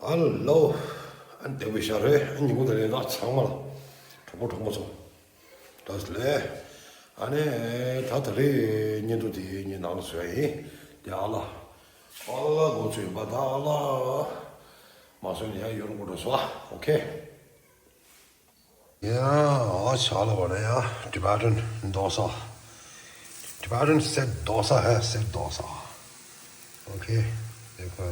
Hello, anh tiểu bị sao thế? Anh nhìn có thể nó sáng mà là không có sao. Đó là anh ấy tháo thật đi nhìn tụi thì nhìn nó suy thì Allah Allah có chuyện mà ta Allah mà sao nhỉ yêu nó xóa ok yeah चलो बढ़िया Tibetan dosa Tibetan set dosa है set dosa okay देखो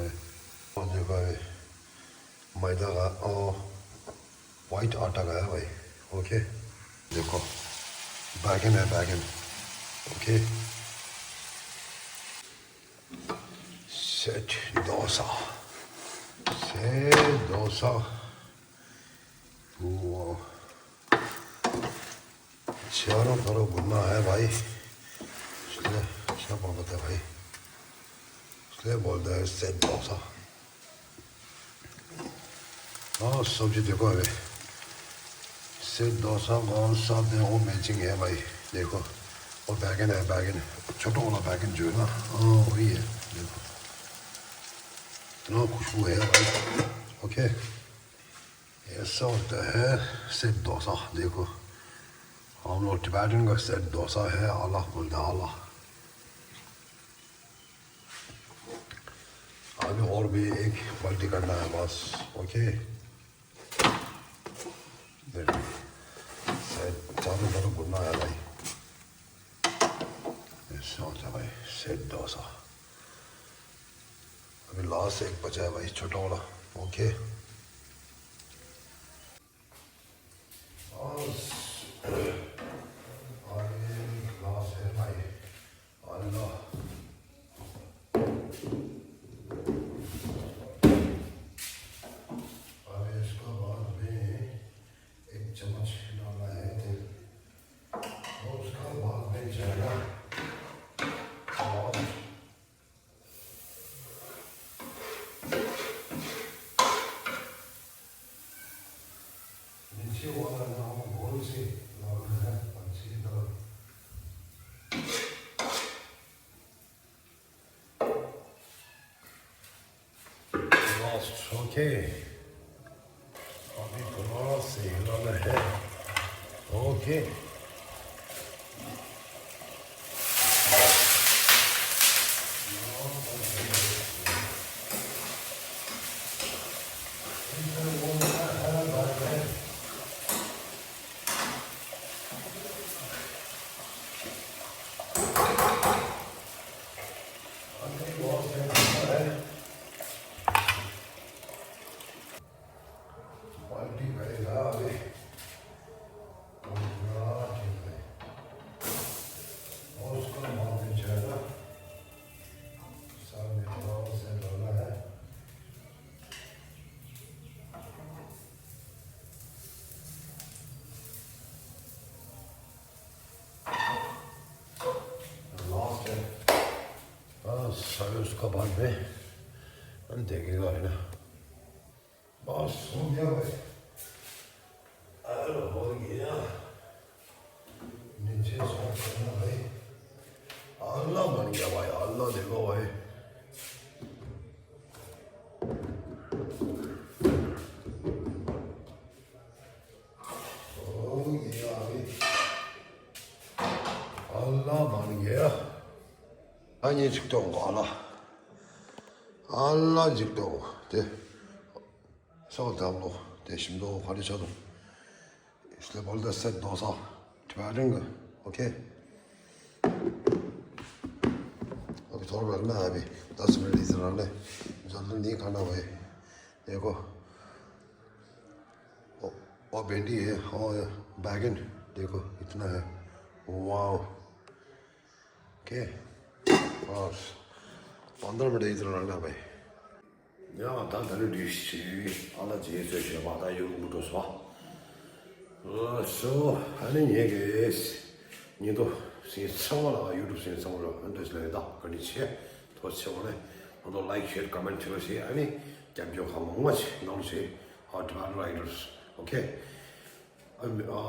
मैदा का white आटा का है भाई okay देखो बैगन है बैगन ओके सेट डोसा वो चारों तरफ घूमना है भाई इसलिए क्या बोलते हैं भाई इसलिए बोलते हैं सेट डोसा हाँ सब्जी देखो अभी सेट डोसा और साथ में वो मैचिंग है भाई देखो और बैगन है बैगन छोटा वाला बैगन जो है ना हाँ वही है देखो इतना खुशबू है भाई ओके ऐसा होता है सेट डोसा देखो हम लोग टिबेटन का सेट डोसा है आला बोलते हैं आला आगे और भी एक पलटी करना है बस ओके चारों तरफ घूमना है भाई ऐसा होता है भाई सेट डोसा अभी लास्ट एक बचा है भाई छोटा वाला ओके लास्ट है भाई अल्लाह अभी इसके बाद में एक चम्मच डालना है तेल और उसका बाद में जाएगा और नीचे वाला नाम गोल से डालना है अच्छी तरह लास्ट ओके अभी थोड़ा से हिलाना है ओके क्वालिटी करेगा अभी और उसका बाद में जाएगा सामने थोड़ा से डालना है लास्ट है बस अभी उसका बाद में हम देखेगा है ना बस हो गया भाई अरे हो गया नीचे साफ करना भाई अल्लाह बन गया भाई अल्लाह देखो भाई हो गया अभी अल्लाह बन गया 아니 직동 알아 알라 직동 네 서울 담로 대심도 가르쳐도 इसलिए बोलते सेट डोसा टिबेटन ओके अभी थोड़ा रखना है अभी 10 मिनट इधर रहने जल्दी नहीं खाना भाई देखो और भिंडी है और बैगन देखो इतना है वाओ ओके बस 15 मिनट इधर रहना भाई 야, 다들 리시 알아지 저시 마다 요구도 써. so 하는 얘기 니도 신청하라 유튜브 신청하라 한데sleda 그렇지. 더 채워내. 너도 라이크 쉐어 커멘트 해시 아니 잡죠 한번 같이 나오시 hot writers okay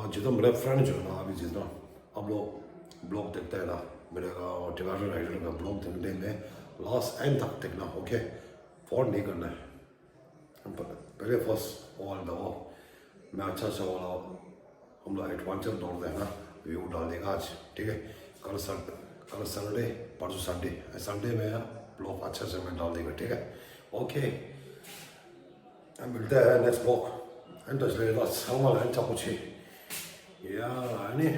जितना मेरा फ्रेंड जो है ना अभी जितना अब लोग ब्लॉग देखते हैं ना मेरे टिबेटन राइडर का ब्लॉग देखने में लास्ट एंड तक देखना ओके फॉर नहीं करना है पहले फर्स्ट ऑल दो मैं अच्छा सा वाला हम लोग एडवांचर दौड़ देना व्यू डाल देगा आज ठीक है कल सैटरडे परसों संडे में ब्लॉग अच्छा से मैं डाल देगा ठीक है ओके मिलते हैं नेक्स्ट ब्लॉग एंड 상황을 한 잡고치 या 아니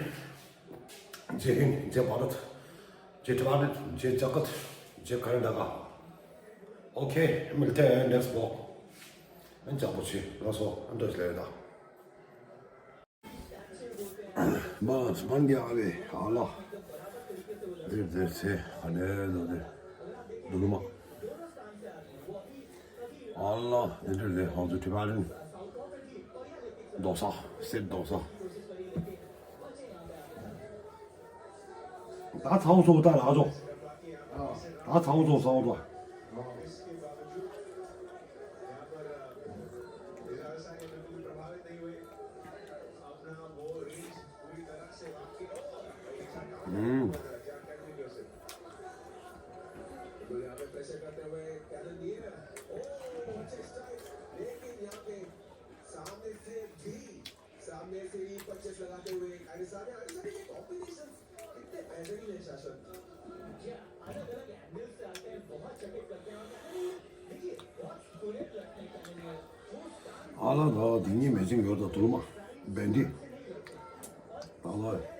제 भारत 제 जगत 제 कनाडा ओके मिलते हैं नेक्स्ट ब्लॉग 한 잡고치 가서 앉아있을래다 बस बन गया अभी आला देर से अने दुलुमा आला देर से हाउ टू टिबालन डोसा सेट डोसा 다 사오소 다 놔줘 다 사오소 사오소 सामने से ही पंचेस लगाते हुए आरिसाने के कॉम्बिनेशन कितने बेहतरीन है शासन अलग अलग एंगल से आते हैं बहुत चकित करते हैं देखिए बहुत बुरे लगते हैं आला 너 닉님 매진 여기다 들어마 밴디 알아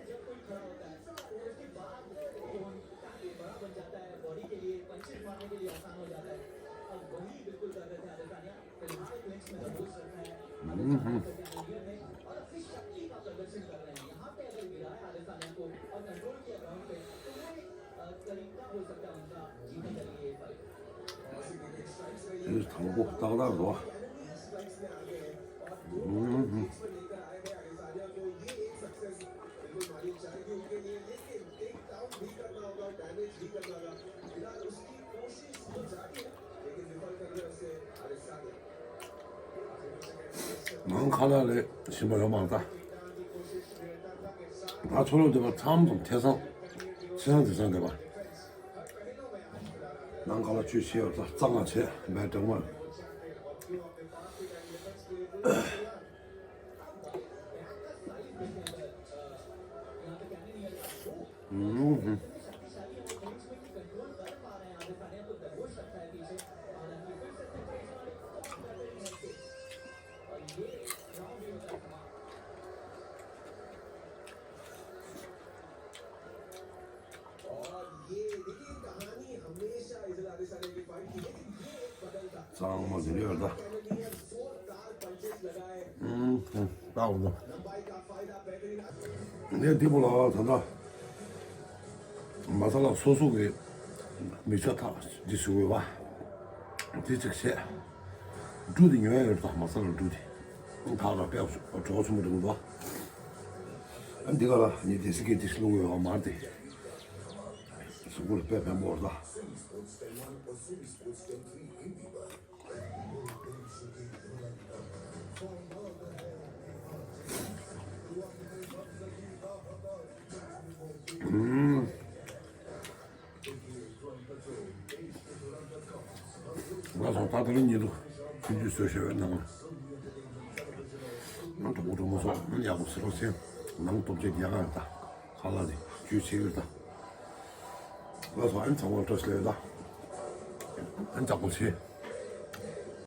당고 따가다가 놔 난 가나래 신발 요망다 나 저럴 때가 참좀 태상 대봐 난 가나 주시어서 짱아체 매 정말 짱뭐 들려다 나온다 내 뒤보라 다다 마살라 소속에 미쳤다 디스고 봐 디직세 두디 여행을다 마살라 두디 다다 배우 저거 좀 정도 안 되가라 니 디스게 디슬로고 말대 seguro pepe morda 나서 다들은 얘도 진주 쓰셔야 나는 난또 모두 무서 야구스러워요 난 또제 야가다 갈라지 주치기다 나서 안 정말 떴어요다 안 잡고 치